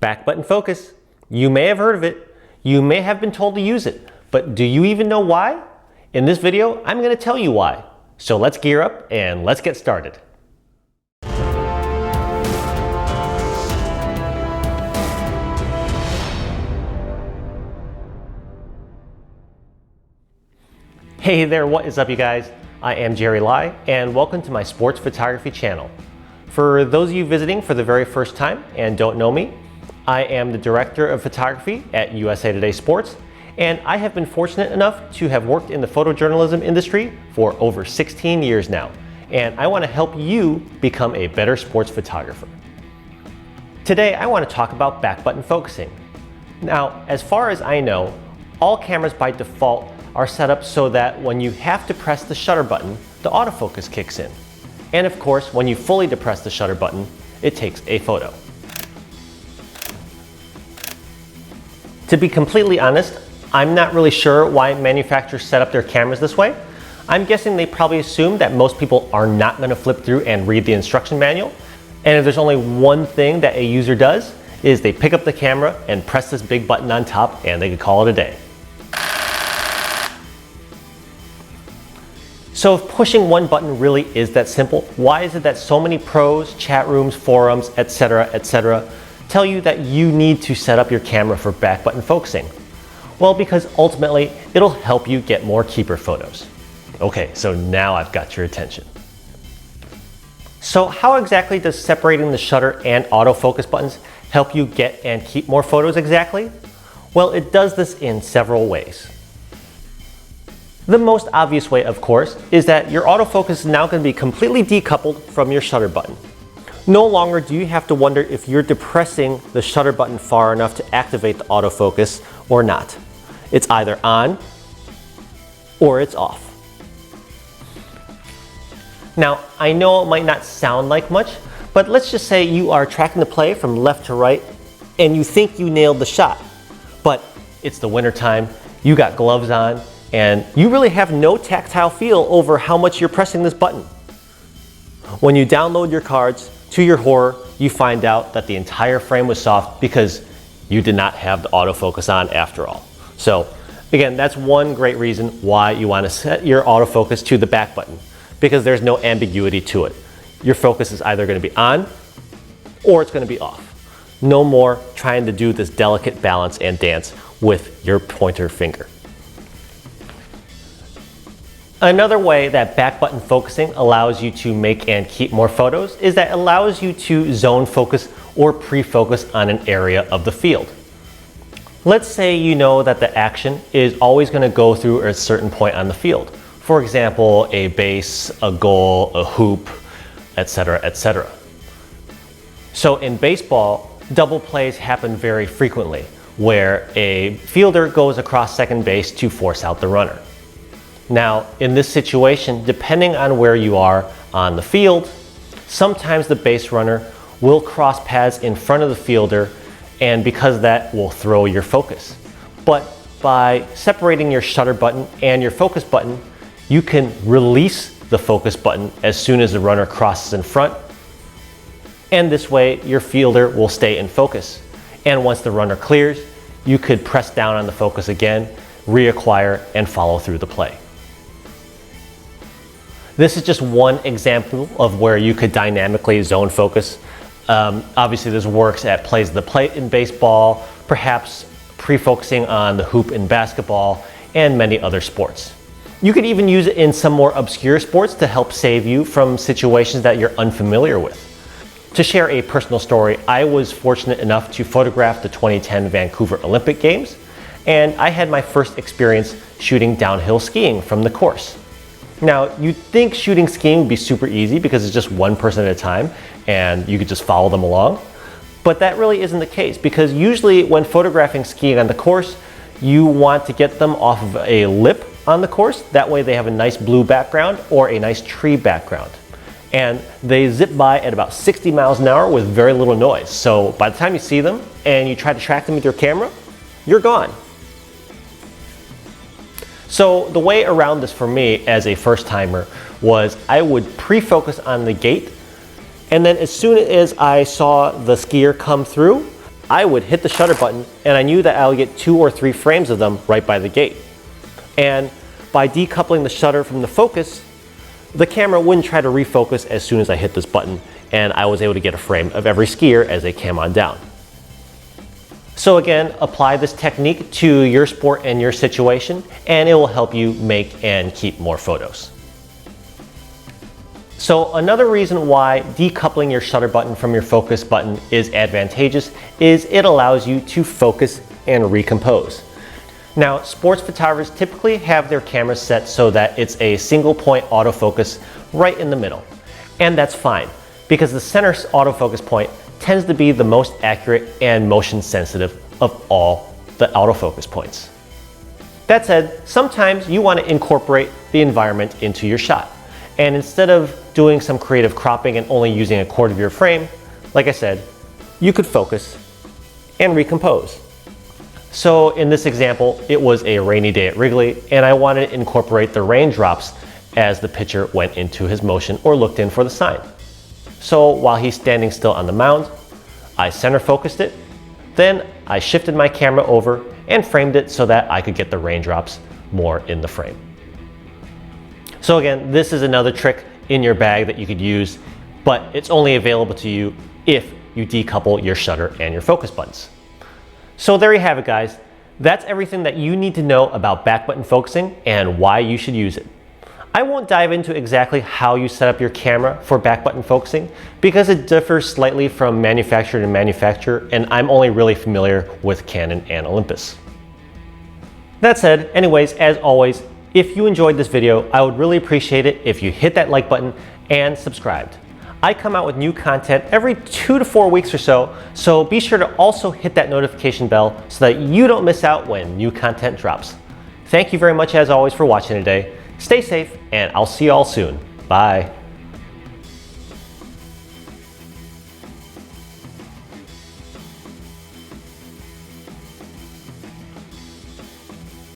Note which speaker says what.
Speaker 1: Back button focus. You may have heard of it. You may have been told to use it, but do you even know why? In this video, I'm going to tell you why. So let's gear up and let's get started. Hey there, what is up you guys? I am Jerry Lai and welcome to my sports photography channel. For those of you visiting for the very first time and don't know me, I am the Director of Photography at USA Today Sports, and I have been fortunate enough to have worked in the photojournalism industry for over 16 years now, and I want to help you become a better sports photographer. Today I want to talk about back button focusing. Now, as far as I know, all cameras by default are set up so that when you have to press the shutter button, the autofocus kicks in. And of course, when you fully depress the shutter button, it takes a photo. To be completely honest, I'm not really sure why manufacturers set up their cameras this way. I'm guessing they probably assume that most people are not going to flip through and read the instruction manual. And if there's only one thing that a user does, is they pick up the camera and press this big button on top and they could call it a day. So if pushing one button really is that simple, why is it that so many pros, chat rooms, forums, etc. tell you that you need to set up your camera for back button focusing? Well, because ultimately it'll help you get more keeper photos. Okay, so now I've got your attention. So how exactly does separating the shutter and autofocus buttons help you get and keep more photos exactly? Well, it does this in several ways. The most obvious way, of course, is that your autofocus is now going to be completely decoupled from your shutter button. No longer do you have to wonder if you're depressing the shutter button far enough to activate the autofocus or not. It's either on or it's off. Now, I know it might not sound like much, but let's just say you are tracking the play from left to right and you think you nailed the shot, but it's the winter time, you got gloves on, and you really have no tactile feel over how much you're pressing this button. When you download your cards, to your horror, you find out that the entire frame was soft because you did not have the autofocus on after all. So again, that's one great reason why you want to set your autofocus to the back button, because there's no ambiguity to it. Your focus is either going to be on or it's going to be off. No more trying to do this delicate balance and dance with your pointer finger. Another way that back button focusing allows you to make and keep more photos is that it allows you to zone focus or pre-focus on an area of the field. Let's say you know that the action is always going to go through a certain point on the field. For example, a base, a goal, a hoop, etc. So in baseball, double plays happen very frequently, where a fielder goes across second base to force out the runner. Now, in this situation, depending on where you are on the field, sometimes the base runner will cross paths in front of the fielder, and because of that will throw your focus. But by separating your shutter button and your focus button, you can release the focus button as soon as the runner crosses in front, and this way your fielder will stay in focus. And once the runner clears, you could press down on the focus again, reacquire, and follow through the play. This is just one example of where you could dynamically zone focus. Obviously this works at plays of the plate in baseball, perhaps pre-focusing on the hoop in basketball, and many other sports. You could even use it in some more obscure sports to help save you from situations that you're unfamiliar with. To share a personal story, I was fortunate enough to photograph the 2010 Vancouver Olympic Games, and I had my first experience shooting downhill skiing from the course. Now, you'd think shooting skiing would be super easy because it's just one person at a time and you could just follow them along. But that really isn't the case, because usually when photographing skiing on the course, you want to get them off of a lip on the course. That way they have a nice blue background or a nice tree background. And they zip by at about 60 miles an hour with very little noise. So by the time you see them and you try to track them with your camera, you're gone. So the way around this for me as a first timer was I would pre-focus on the gate, and then as soon as I saw the skier come through, I would hit the shutter button and I knew that I would get 2 or 3 frames of them right by the gate. And by decoupling the shutter from the focus, the camera wouldn't try to refocus as soon as I hit this button, and I was able to get a frame of every skier as they came on down. So again, apply this technique to your sport and your situation, and it will help you make and keep more photos. So another reason why decoupling your shutter button from your focus button is advantageous is it allows you to focus and recompose. Now, sports photographers typically have their cameras set so that it's a single point autofocus right in the middle. And that's fine, because the center autofocus point tends to be the most accurate and motion sensitive of all the autofocus points. That said, sometimes you want to incorporate the environment into your shot. And instead of doing some creative cropping and only using a quarter of your frame, like I said, you could focus and recompose. So in this example, it was a rainy day at Wrigley, and I wanted to incorporate the raindrops as the pitcher went into his motion or looked in for the sign. So while he's standing still on the mound, I center focused it, then I shifted my camera over and framed it so that I could get the raindrops more in the frame. So again, this is another trick in your bag that you could use, but it's only available to you if you decouple your shutter and your focus buttons. So there you have it, guys. That's everything that you need to know about back button focusing and why you should use it. I won't dive into exactly how you set up your camera for back button focusing because it differs slightly from manufacturer to manufacturer, and I'm only really familiar with Canon and Olympus. That said, anyways, as always, if you enjoyed this video, I would really appreciate it if you hit that like button and subscribed. I come out with new content every 2 to 4 weeks or so, so be sure to also hit that notification bell so that you don't miss out when new content drops. Thank you very much as always for watching today. Stay safe, and I'll see you all soon. Bye.